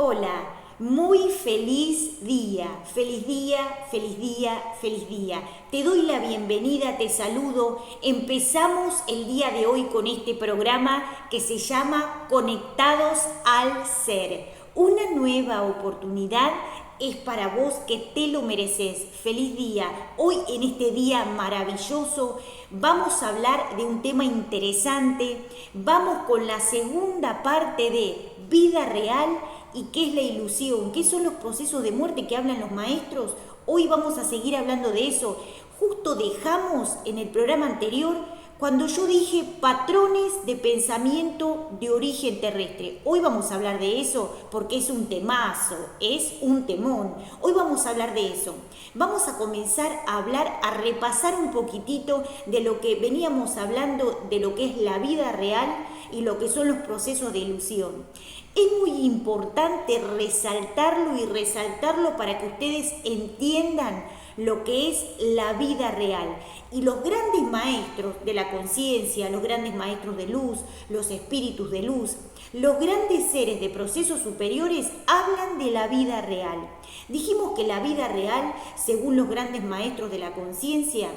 Hola, muy feliz día, feliz día, feliz día, feliz día. Te doy la bienvenida, te saludo. Empezamos el día de hoy con este programa que se llama Conectados al Ser. Una nueva oportunidad es para vos que te lo mereces. Feliz día. Hoy en este día maravilloso vamos a hablar de un tema interesante. Vamos con la segunda parte de vida real y qué es la ilusión, qué son los procesos de muerte que hablan los maestros. Hoy vamos a seguir hablando de eso. Justo dejamos en el programa anterior cuando yo dije patrones de pensamiento de origen terrestre. Hoy vamos a hablar de eso porque es un temazo, es un temón. Hoy vamos a hablar de eso. Vamos a comenzar a hablar, a repasar un poquitito de lo que veníamos hablando, de lo que es la vida real y lo que son los procesos de ilusión. Es muy importante resaltarlo para que ustedes entiendan lo que es la vida real. Y los grandes maestros de la conciencia, los grandes maestros de luz, los espíritus de luz, los grandes seres de procesos superiores hablan de la vida real. Dijimos que la vida real, según los grandes maestros de la conciencia,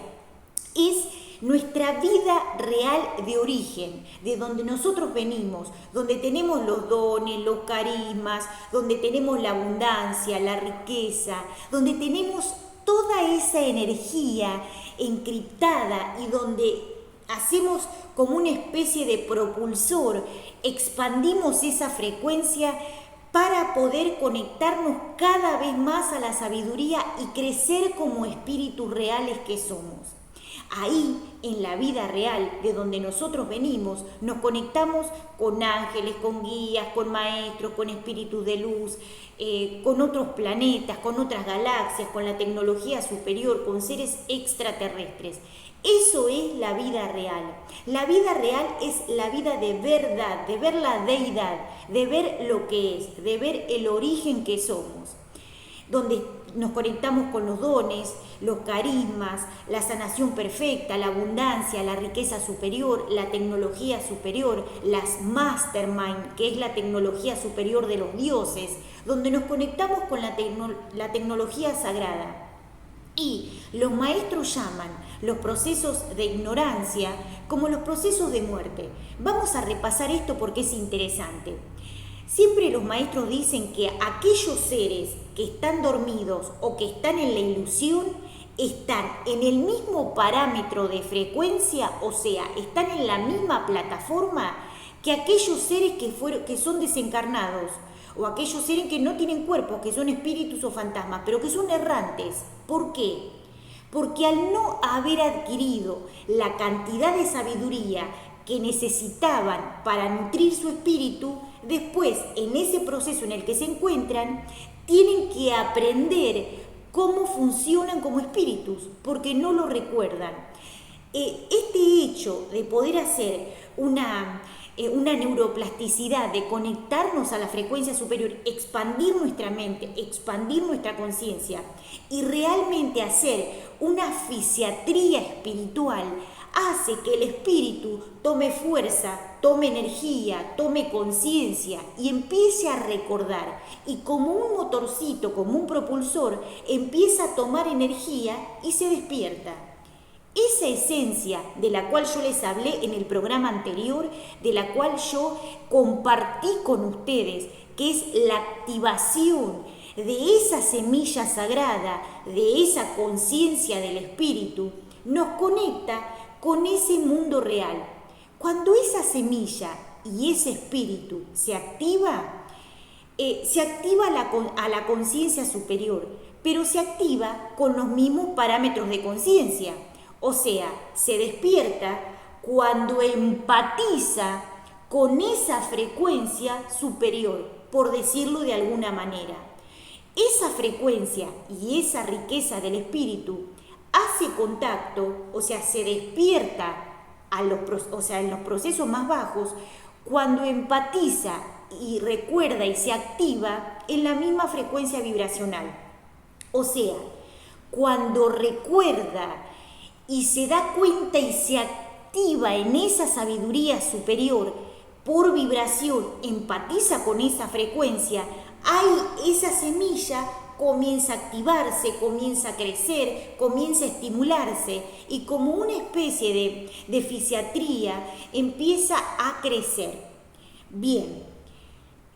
es nuestra vida real de origen, de donde nosotros venimos, donde tenemos los dones, los carismas, donde tenemos la abundancia, la riqueza, donde tenemos toda esa energía encriptada y donde hacemos como una especie de propulsor, expandimos esa frecuencia para poder conectarnos cada vez más a la sabiduría y crecer como espíritus reales que somos. Ahí, en la vida real de donde nosotros venimos, nos conectamos con ángeles, con guías, con maestros, con espíritus de luz, con otros planetas, con otras galaxias, con la tecnología superior, con seres extraterrestres. Eso es la vida real. La vida real es la vida de verdad, de ver la deidad, de ver lo que es, de ver el origen que somos, donde nos conectamos con los dones, los carismas, la sanación perfecta, la abundancia, la riqueza superior, la tecnología superior, las mastermind, que es la tecnología superior de los dioses, donde nos conectamos con la tecnología sagrada. Y los maestros llaman los procesos de ignorancia como los procesos de muerte. Vamos a repasar esto porque es interesante. Siempre los maestros dicen que aquellos seres que están dormidos o que están en la ilusión están en el mismo parámetro de frecuencia, o sea, están en la misma plataforma que aquellos seres que son desencarnados o aquellos seres que no tienen cuerpos, que son espíritus o fantasmas, pero que son errantes. ¿Por qué? Porque al no haber adquirido la cantidad de sabiduría que necesitaban para nutrir su espíritu, después, en ese proceso en el que se encuentran, tienen que aprender cómo funcionan como espíritus, porque no lo recuerdan. Este hecho de poder hacer una neuroplasticidad, de conectarnos a la frecuencia superior, expandir nuestra mente, expandir nuestra conciencia y realmente hacer una fisiatría espiritual, hace que el espíritu tome fuerza, tome energía, tome conciencia y empiece a recordar. Y como un motorcito, como un propulsor, empieza a tomar energía y se despierta. Esa esencia de la cual yo les hablé en el programa anterior, de la cual yo compartí con ustedes, que es la activación de esa semilla sagrada, de esa conciencia del espíritu, nos conecta con ese mundo real. Cuando esa semilla y ese espíritu se activa a la conciencia superior, pero se activa con los mismos parámetros de conciencia. O sea, se despierta cuando empatiza con esa frecuencia superior, por decirlo de alguna manera. Esa frecuencia y esa riqueza del espíritu hace contacto, o sea, se despierta en los procesos más bajos, cuando empatiza y recuerda y se activa en la misma frecuencia vibracional. O sea, cuando recuerda y se da cuenta y se activa en esa sabiduría superior, por vibración empatiza con esa frecuencia, ahí esa semilla comienza a activarse, comienza a crecer, comienza a estimularse y como una especie de fisiatría empieza a crecer. Bien,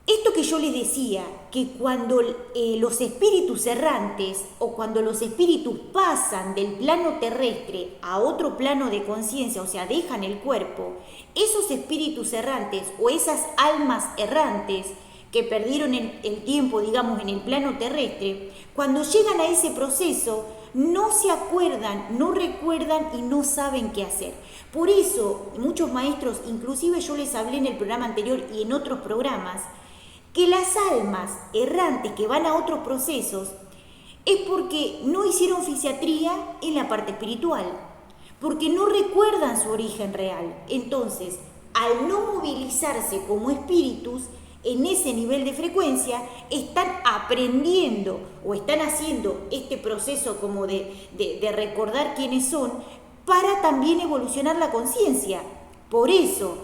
esto que yo les decía, que cuando los espíritus errantes o cuando los espíritus pasan del plano terrestre a otro plano de conciencia, o sea, dejan el cuerpo, esos espíritus errantes o esas almas errantes que perdieron el tiempo, digamos, en el plano terrestre, cuando llegan a ese proceso, no se acuerdan, no recuerdan y no saben qué hacer. Por eso, muchos maestros, inclusive yo les hablé en el programa anterior y en otros programas, que las almas errantes que van a otros procesos es porque no hicieron fisiatría en la parte espiritual, porque no recuerdan su origen real. Entonces, al no movilizarse como espíritus, en ese nivel de frecuencia, están aprendiendo o están haciendo este proceso como de recordar quiénes son para también evolucionar la conciencia. Por eso,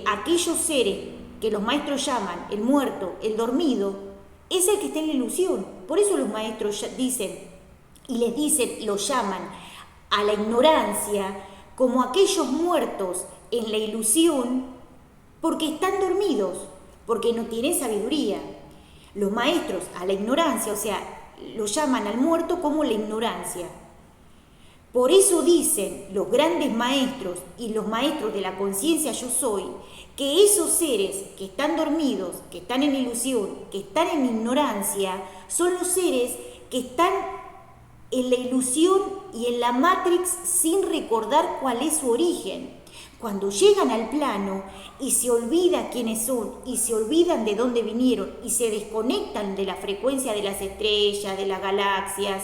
aquellos seres que los maestros llaman el muerto, el dormido, es el que está en la ilusión. Por eso los maestros dicen, y les dicen, los llaman a la ignorancia como aquellos muertos en la ilusión porque están dormidos, porque no tienen sabiduría. Los maestros a la ignorancia, o sea, lo llaman al muerto como la ignorancia. Por eso dicen los grandes maestros y los maestros de la conciencia yo soy, que esos seres que están dormidos, que están en ilusión, que están en ignorancia, son los seres que están en la ilusión y en la Matrix sin recordar cuál es su origen. Cuando llegan al plano y se olvidan quiénes son y se olvidan de dónde vinieron y se desconectan de la frecuencia de las estrellas, de las galaxias,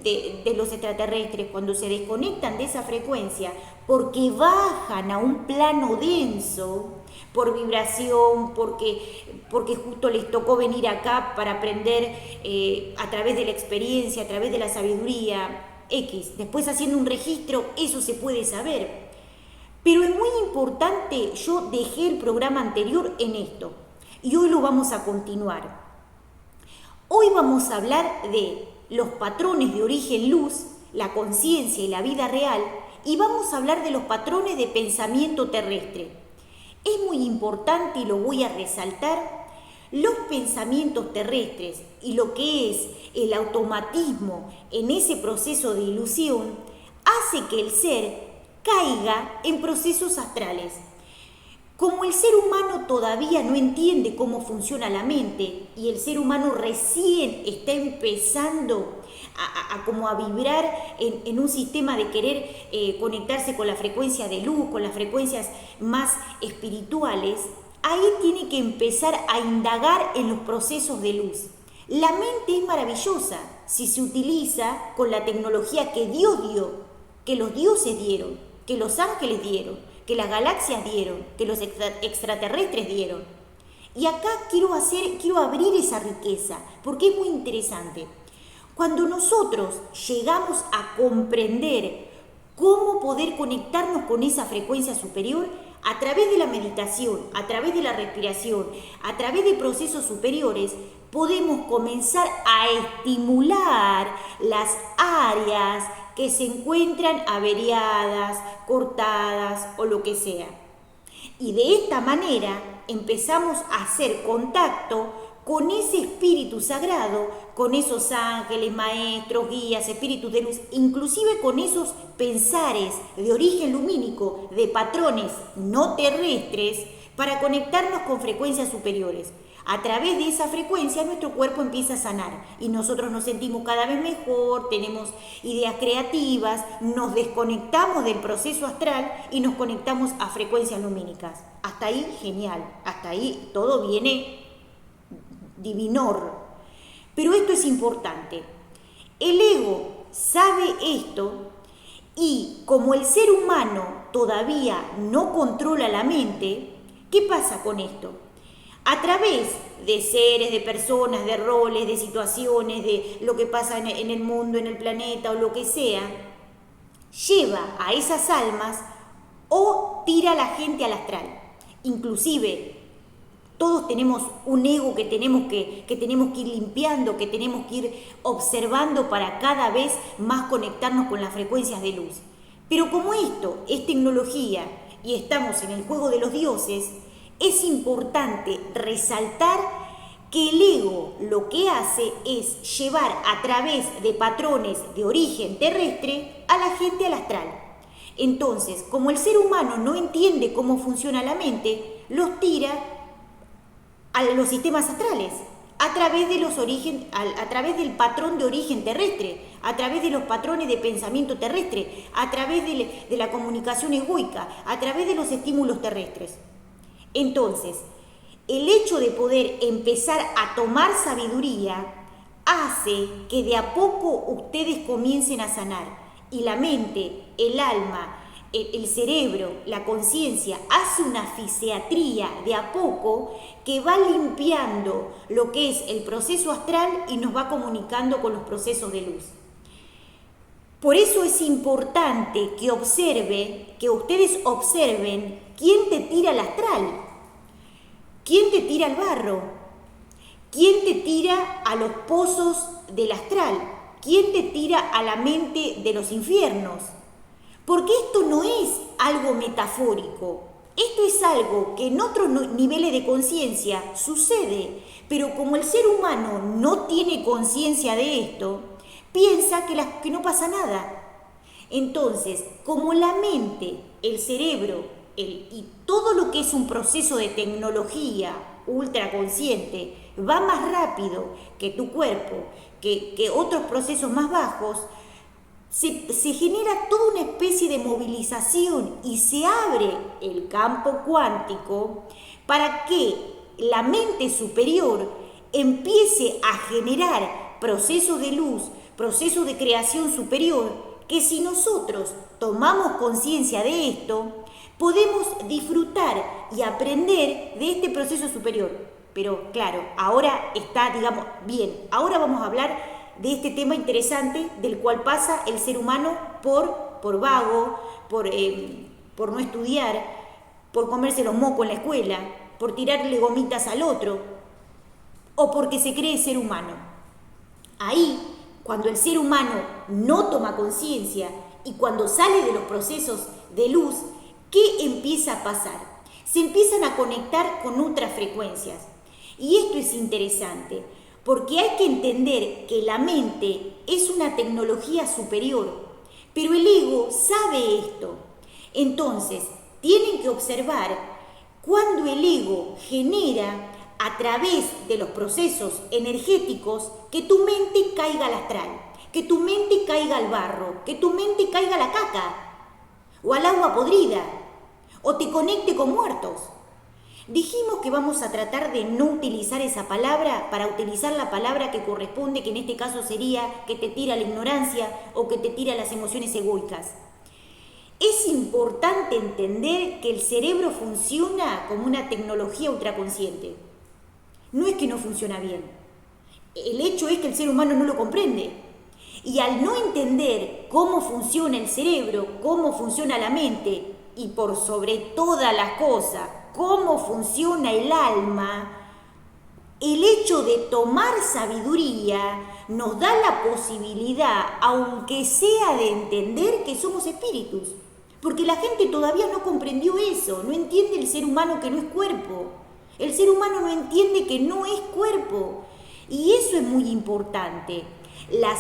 de los extraterrestres, cuando se desconectan de esa frecuencia porque bajan a un plano denso por vibración, porque justo les tocó venir acá para aprender a través de la experiencia, a través de la sabiduría X, después haciendo un registro, eso se puede saber. Pero es muy importante, yo dejé el programa anterior en esto y hoy lo vamos a continuar. Hoy vamos a hablar de los patrones de origen luz, la conciencia y la vida real, y vamos a hablar de los patrones de pensamiento terrestre. Es muy importante y lo voy a resaltar, los pensamientos terrestres y lo que es el automatismo en ese proceso de ilusión hace que el ser caiga en procesos astrales. Como el ser humano todavía no entiende cómo funciona la mente y el ser humano recién está empezando a vibrar en un sistema de querer conectarse con la frecuencia de luz, con las frecuencias más espirituales, ahí tiene que empezar a indagar en los procesos de luz. La mente es maravillosa si se utiliza con la tecnología que Dios dio, que los dioses dieron, que los ángeles dieron, que las galaxias dieron, que los extraterrestres dieron. Y acá quiero abrir esa riqueza, porque es muy interesante. Cuando nosotros llegamos a comprender cómo poder conectarnos con esa frecuencia superior, a través de la meditación, a través de la respiración, a través de procesos superiores, podemos comenzar a estimular las áreas que se encuentran averiadas, cortadas o lo que sea. Y de esta manera empezamos a hacer contacto con ese espíritu sagrado, con esos ángeles, maestros, guías, espíritus de luz, inclusive con esos pensares de origen lumínico, de patrones no terrestres, para conectarnos con frecuencias superiores. A través de esa frecuencia nuestro cuerpo empieza a sanar y nosotros nos sentimos cada vez mejor, tenemos ideas creativas, nos desconectamos del proceso astral y nos conectamos a frecuencias lumínicas. Hasta ahí genial, hasta ahí todo viene divinor. Pero esto es importante. El ego sabe esto y como el ser humano todavía no controla la mente, ¿qué pasa con esto? A través de seres, de personas, de roles, de situaciones, de lo que pasa en el mundo, en el planeta o lo que sea, lleva a esas almas o tira a la gente al astral. Inclusive, todos tenemos un ego que tenemos que ir limpiando, que tenemos que ir observando para cada vez más conectarnos con las frecuencias de luz. Pero como esto es tecnología y estamos en el juego de los dioses, es importante resaltar que el ego lo que hace es llevar a través de patrones de origen terrestre a la gente al astral. Entonces, como el ser humano no entiende cómo funciona la mente, los tira a los sistemas astrales, a través del patrón de origen terrestre, a través de los patrones de pensamiento terrestre, a través de la comunicación egoica, a través de los estímulos terrestres. Entonces, el hecho de poder empezar a tomar sabiduría hace que de a poco ustedes comiencen a sanar y la mente, el alma, el cerebro, la conciencia hace una fisiatría de a poco que va limpiando lo que es el proceso astral y nos va comunicando con los procesos de luz. Por eso es importante que ustedes observen quién te tira al astral, quién te tira al barro, quién te tira a los pozos del astral, quién te tira a la mente de los infiernos. Porque esto no es algo metafórico, esto es algo que en otros niveles de conciencia sucede, pero como el ser humano no tiene conciencia de esto, piensa que no pasa nada. Entonces, como la mente, el cerebro y todo lo que es un proceso de tecnología ultraconsciente va más rápido que tu cuerpo, que otros procesos más bajos, se genera toda una especie de movilización y se abre el campo cuántico para que la mente superior empiece a generar procesos de luz, procesos de creación superior, que si nosotros tomamos conciencia de esto, podemos disfrutar y aprender de este proceso superior. Pero claro, ahora está, bien, ahora vamos a hablar de este tema interesante del cual pasa el ser humano por vago, por no estudiar, por comerse los mocos en la escuela, por tirarle gomitas al otro, o porque se cree ser humano. Ahí, cuando el ser humano no toma conciencia y cuando sale de los procesos de luz, ¿qué empieza a pasar? Se empiezan a conectar con ultrafrecuencias. Y esto es interesante, porque hay que entender que la mente es una tecnología superior, pero el ego sabe esto. Entonces, tienen que observar cuando el ego genera a través de los procesos energéticos que tu mente caiga al astral, que tu mente caiga al barro, que tu mente caiga a la caca o al agua podrida o te conecte con muertos. Dijimos que vamos a tratar de no utilizar esa palabra para utilizar la palabra que corresponde, que en este caso sería que te tira la ignorancia o que te tira las emociones egoicas. Es importante entender que el cerebro funciona como una tecnología ultraconsciente. No es que no funciona bien. El hecho es que el ser humano no lo comprende. Y al no entender cómo funciona el cerebro, cómo funciona la mente y por sobre todas las cosas, cómo funciona el alma, el hecho de tomar sabiduría nos da la posibilidad, aunque sea de entender que somos espíritus. Porque la gente todavía no comprendió eso, no entiende el ser humano que no es cuerpo. El ser humano no entiende que no es cuerpo. Y eso es muy importante. Las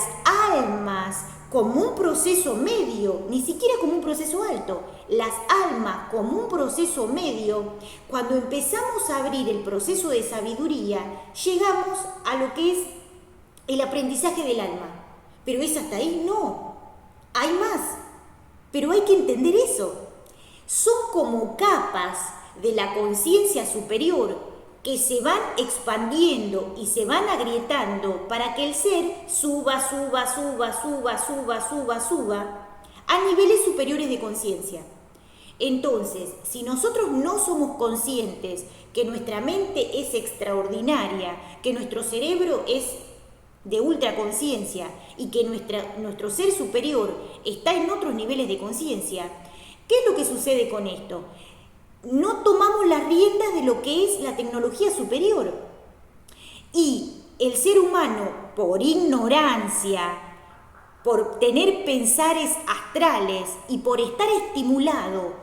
almas como un proceso medio, ni siquiera como un proceso alto, las almas como un proceso medio, cuando empezamos a abrir el proceso de sabiduría, llegamos a lo que es el aprendizaje del alma. Pero es hasta ahí, no. Hay más. Pero hay que entender eso. Son como capas de la conciencia superior que se van expandiendo y se van agrietando para que el ser suba a niveles superiores de conciencia. Entonces, si nosotros no somos conscientes que nuestra mente es extraordinaria, que nuestro cerebro es de ultraconciencia y que nuestro ser superior está en otros niveles de conciencia, ¿qué es lo que sucede con esto? no tomamos las riendas de lo que es la tecnología superior. Y el ser humano, por ignorancia, por tener pensares astrales y por estar estimulado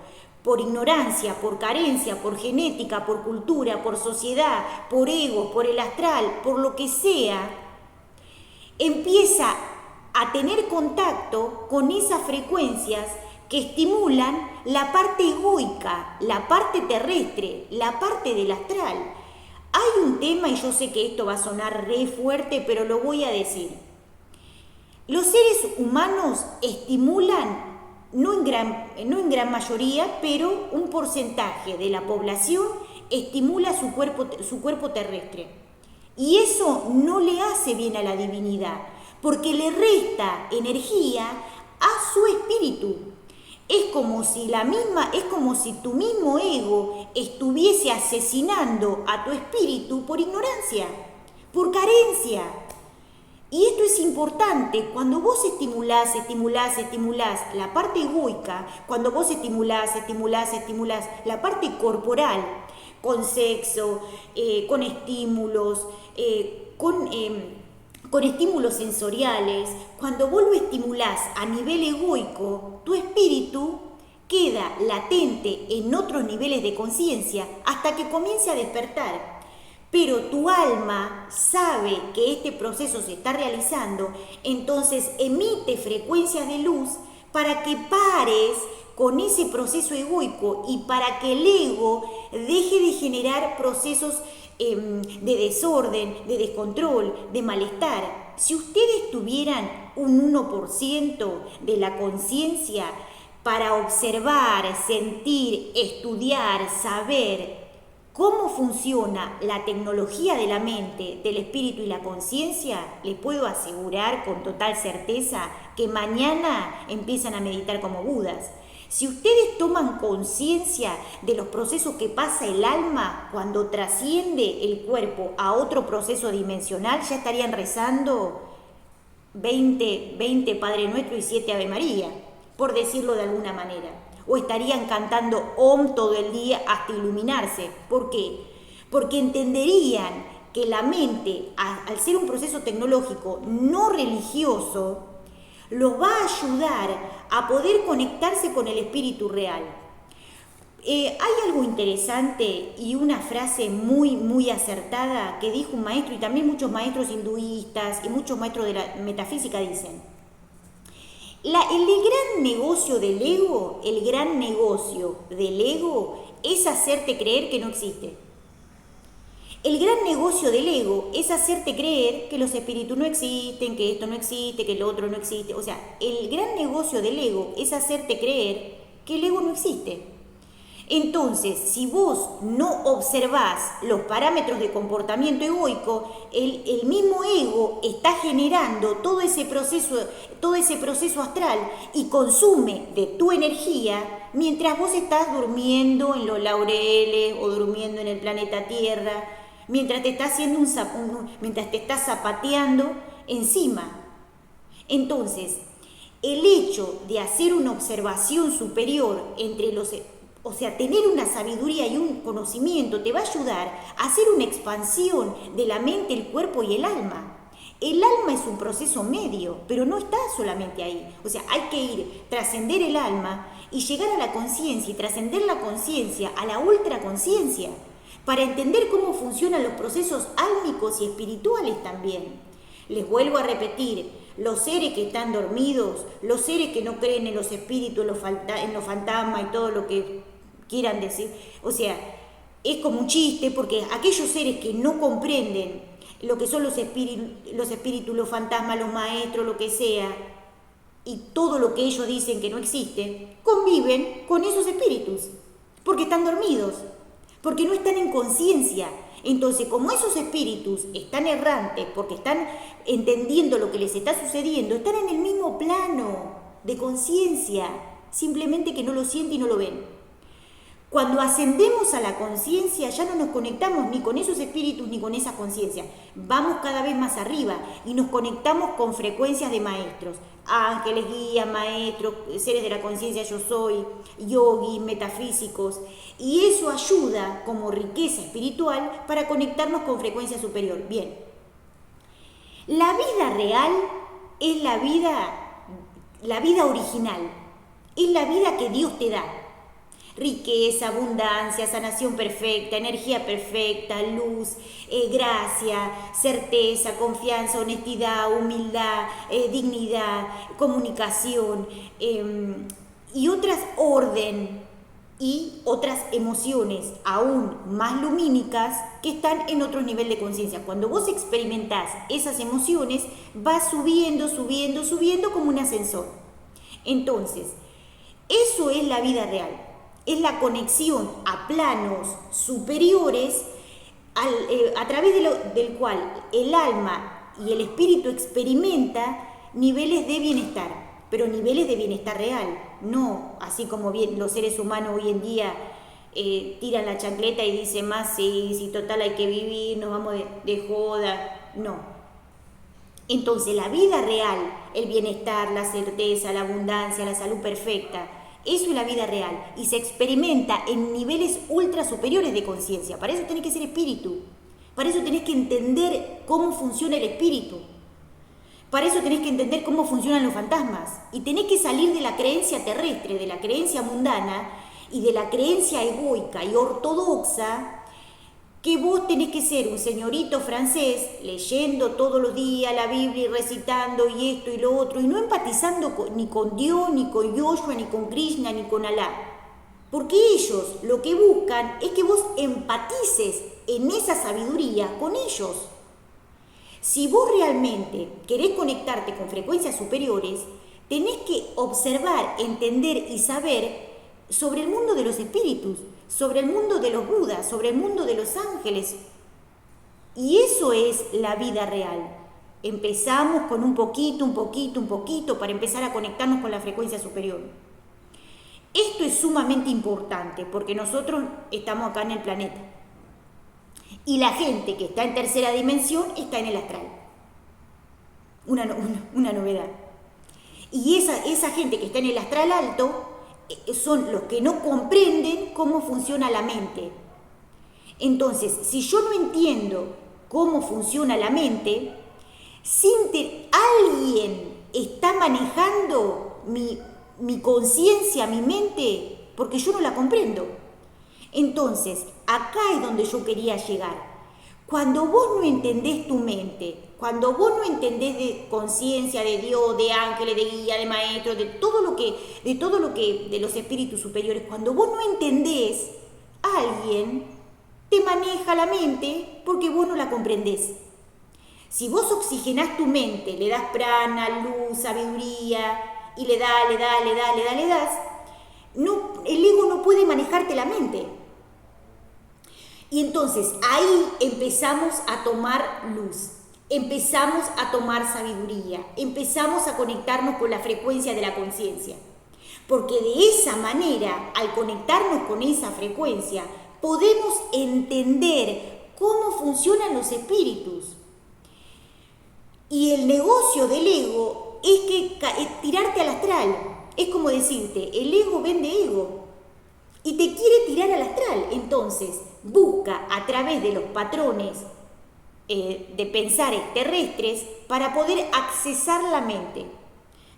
por ignorancia, por carencia, por genética, por cultura, por sociedad, por ego, por el astral, por lo que sea, empieza a tener contacto con esas frecuencias que estimulan la parte egoica, la parte terrestre, la parte del astral. Hay un tema, y yo sé que esto va a sonar re fuerte, pero lo voy a decir. Los seres humanos estimulan, no en gran mayoría, pero un porcentaje de la población estimula su cuerpo terrestre. Y eso no le hace bien a la divinidad, porque le resta energía a su espíritu. Es como si tu mismo ego estuviese asesinando a tu espíritu por ignorancia, por carencia. Y esto es importante, cuando vos estimulás la parte egoica, cuando vos estimulás la parte corporal, con sexo, con estímulos, con estímulos sensoriales, cuando vos lo estimulás a nivel egoico, tu espíritu queda latente en otros niveles de conciencia hasta que comience a despertar. Pero tu alma sabe que este proceso se está realizando, entonces emite frecuencias de luz para que pares con ese proceso egoico y para que el ego deje de generar procesos de desorden, de descontrol, de malestar. Si ustedes tuvieran un 1% de la conciencia para observar, sentir, estudiar, saber cómo funciona la tecnología de la mente, del espíritu y la conciencia, les puedo asegurar con total certeza que mañana empiezan a meditar como Budas. Si ustedes toman conciencia de los procesos que pasa el alma cuando trasciende el cuerpo a otro proceso dimensional, ya estarían rezando 20 Padre Nuestro y 7 Ave María, por decirlo de alguna manera. O estarían cantando Om todo el día hasta iluminarse. ¿Por qué? Porque entenderían que la mente, al ser un proceso tecnológico no religioso, los va a ayudar a poder conectarse con el espíritu real. Hay algo interesante y una frase muy acertada que dijo un maestro, y también muchos maestros hinduistas y muchos maestros de la metafísica dicen: el gran negocio del ego, es hacerte creer que no existe. El gran negocio del ego es hacerte creer que los espíritus no existen, que esto no existe, que lo otro no existe. O sea, el gran negocio del ego es hacerte creer que el ego no existe. Entonces, si vos no observás los parámetros de comportamiento egoico, el mismo ego está generando todo ese proceso astral y consume de tu energía mientras vos estás durmiendo en los laureles o durmiendo en el planeta Tierra, mientras te estás zapateando encima. Entonces, el hecho de hacer una observación superior o sea, tener una sabiduría y un conocimiento te va a ayudar a hacer una expansión de la mente, el cuerpo y el alma. El alma es un proceso medio, pero no está solamente ahí. O sea, hay que trascender el alma y llegar a la conciencia y trascender la conciencia a la ultraconciencia para entender cómo funcionan los procesos álmicos y espirituales también. Les vuelvo a repetir, los seres que están dormidos, los seres que no creen en los espíritus, en los fantasmas y todo lo que quieran decir, o sea, es como un chiste, porque aquellos seres que no comprenden lo que son los espíritus, los fantasmas, los maestros, lo que sea, y todo lo que ellos dicen que no existe, conviven con esos espíritus, porque están dormidos, porque no están en conciencia. Entonces, como esos espíritus están errantes, porque están entendiendo lo que les está sucediendo, están en el mismo plano de conciencia, simplemente que no lo sienten y no lo ven. Cuando ascendemos a la conciencia ya no nos conectamos ni con esos espíritus ni con esa conciencia. Vamos cada vez más arriba y nos conectamos con frecuencias de maestros, ángeles, guías, maestros, seres de la conciencia yo soy, yogis, metafísicos. Y eso ayuda como riqueza espiritual para conectarnos con frecuencia superior. Bien, la vida real es la vida original, es la vida que Dios te da. Riqueza, abundancia, sanación perfecta, energía perfecta, luz, gracia, certeza, confianza, honestidad, humildad, dignidad, comunicación y otras orden y otras emociones aún más lumínicas que están en otro nivel de conciencia. Cuando vos experimentás esas emociones, vas subiendo, subiendo, subiendo como un ascensor. Entonces, eso es la vida real. Es la conexión a planos superiores a través del cual el alma y el espíritu experimenta niveles de bienestar, pero niveles de bienestar real, no así como bien los seres humanos hoy en día tiran la chancleta y dicen más, si total hay que vivir, nos vamos de joda, no. Entonces la vida real, el bienestar, la certeza, la abundancia, la salud perfecta, eso es la vida real y se experimenta en niveles ultra superiores de conciencia. Para eso tenés que ser espíritu, para eso tenés que entender cómo funciona el espíritu, para eso tenés que entender cómo funcionan los fantasmas y tenés que salir de la creencia terrestre, de la creencia mundana y de la creencia egoica y ortodoxa que vos tenés que ser un señorito francés leyendo todos los días la Biblia y recitando y esto y lo otro y no empatizando ni con Dios, ni con Yoshua, ni con Krishna, ni con Alá. Porque ellos lo que buscan es que vos empatices en esa sabiduría con ellos. Si vos realmente querés conectarte con frecuencias superiores, tenés que observar, entender y saber sobre el mundo de los espíritus, sobre el mundo de los Budas, sobre el mundo de los ángeles. Y eso es la vida real. Empezamos con un poquito, para empezar a conectarnos con la frecuencia superior. Esto es sumamente importante porque nosotros estamos acá en el planeta. Y la gente que está en tercera dimensión está en el astral. Una novedad. Y esa gente que está en el astral alto son los que no comprenden cómo funciona la mente. Entonces, si yo no entiendo cómo funciona la mente, alguien está manejando mi conciencia, mi mente, porque yo no la comprendo. Entonces, acá es donde yo quería llegar. Cuando vos no entendés tu mente, cuando vos no entendés de conciencia, de Dios, de ángeles, de guía, de maestros, de todo lo que de los espíritus superiores, cuando vos no entendés, alguien te maneja la mente porque vos no la comprendés. Si vos oxigenás tu mente, le das prana, luz, sabiduría y le das, el ego no puede manejarte la mente. Y entonces ahí empezamos a tomar luz, empezamos a tomar sabiduría, empezamos a conectarnos con la frecuencia de la conciencia. Porque de esa manera, al conectarnos con esa frecuencia, podemos entender cómo funcionan los espíritus. Y el negocio del ego es tirarte al astral. Es como decirte, el ego vende ego y te quiere tirar al astral. Entonces, busca a través de los patrones de pensares terrestres para poder accesar la mente.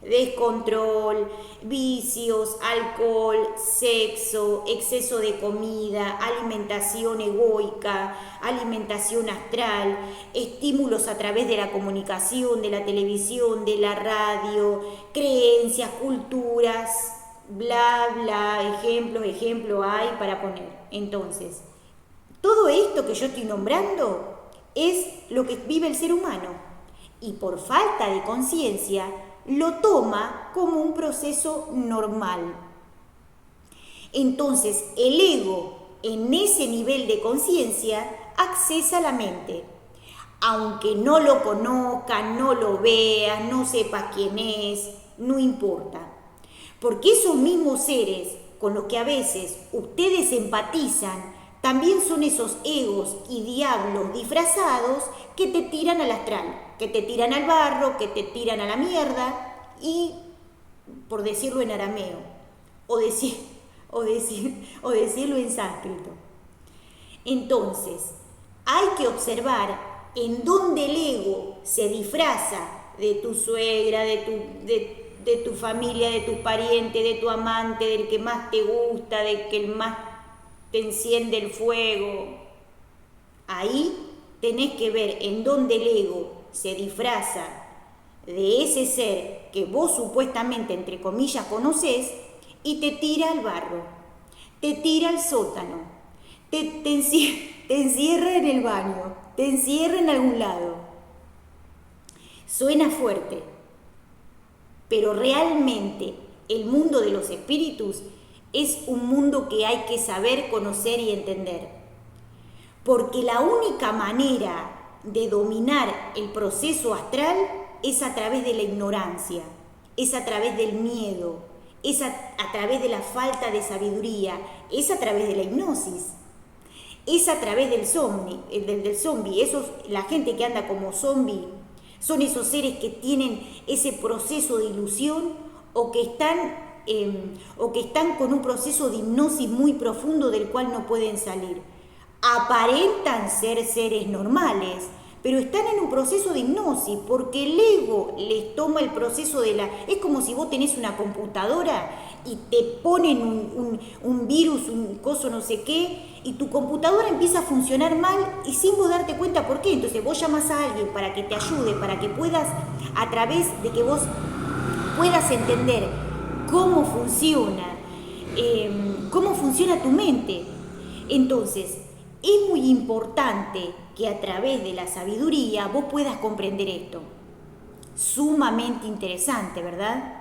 Descontrol, vicios, alcohol, sexo, exceso de comida, alimentación egoica, alimentación astral, estímulos a través de la comunicación, de la televisión, de la radio, creencias, culturas, bla, bla, ejemplos hay para poner. Entonces, todo esto que yo estoy nombrando es lo que vive el ser humano y por falta de conciencia lo toma como un proceso normal. Entonces, el ego en ese nivel de conciencia accesa a la mente. Aunque no lo conozca, no lo vea, no sepa quién es, no importa. Porque esos mismos seres con los que a veces ustedes empatizan, también son esos egos y diablos disfrazados que te tiran al astral, que te tiran al barro, que te tiran a la mierda y, por decirlo en arameo, o decirlo en sánscrito. Entonces, hay que observar en dónde el ego se disfraza de tu suegra, de tu familia, de tu pariente, de tu amante, del que más te gusta, del que más te enciende el fuego. Ahí tenés que ver en dónde el ego se disfraza de ese ser que vos supuestamente, entre comillas, conocés y te tira al barro, te tira al sótano, te encierra en el baño, te encierra en algún lado. Suena fuerte, pero realmente el mundo de los espíritus es un mundo que hay que saber, conocer y entender. Porque la única manera de dominar el proceso astral es a través de la ignorancia, es a través del miedo, es a través de la falta de sabiduría, es a través de la hipnosis, es a través del zombie. La gente que anda como zombie son esos seres que tienen ese proceso de ilusión o que están con un proceso de hipnosis muy profundo del cual no pueden salir. Aparentan ser seres normales, pero están en un proceso de hipnosis porque el ego les toma el proceso Es como si vos tenés una computadora y te ponen un virus, un coso no sé qué, y tu computadora empieza a funcionar mal y sin vos darte cuenta por qué. Entonces vos llamas a alguien para que te ayude, para que puedas, a través de que vos puedas entender cómo funciona tu mente. Entonces, es muy importante que a través de la sabiduría vos puedas comprender esto. Sumamente interesante, ¿verdad?